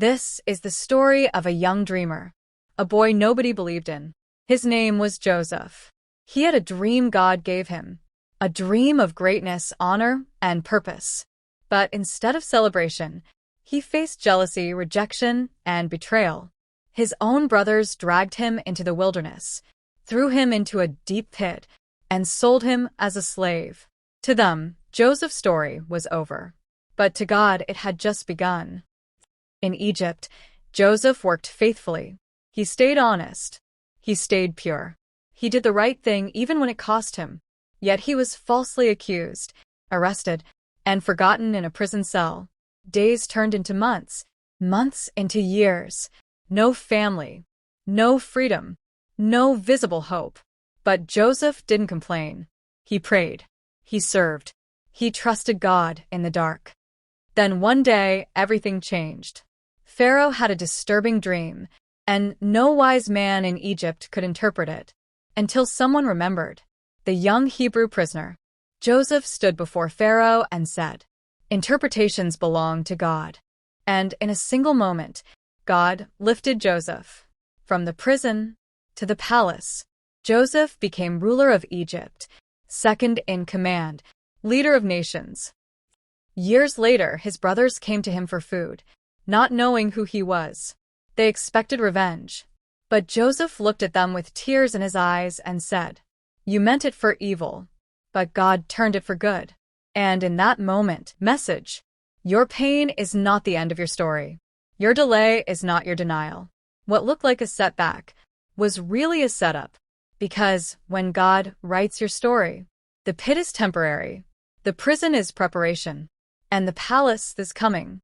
This is the story of a young dreamer, a boy nobody believed in. His name was Joseph. He had a dream God gave him, a dream of greatness, honor, and purpose. But instead of celebration, he faced jealousy, rejection, and betrayal. His own brothers dragged him into the wilderness, threw him into a deep pit, and sold him as a slave. To them, Joseph's story was over. But to God, it had just begun. In Egypt, Joseph worked faithfully. He stayed honest. He stayed pure. He did the right thing even when it cost him. Yet he was falsely accused, arrested, and forgotten in a prison cell. Days turned into months, months into years. No family, no freedom, no visible hope. But Joseph didn't complain. He prayed. He served. He trusted God in the dark. Then one day, everything changed. Pharaoh had a disturbing dream, and no wise man in Egypt could interpret it, until someone remembered. The young Hebrew prisoner. Joseph stood before Pharaoh and said, "Interpretations belong to God." And in a single moment, God lifted Joseph. From the prison to the palace, Joseph became ruler of Egypt, second in command, leader of nations. Years later, his brothers came to him for food, not knowing who he was. They expected revenge. But Joseph looked at them with tears in his eyes and said, "You meant it for evil, but God turned it for good." And in that moment, message: your pain is not the end of your story. Your delay is not your denial. What looked like a setback was really a setup. Because when God writes your story, the pit is temporary, the prison is preparation, and the palace is coming.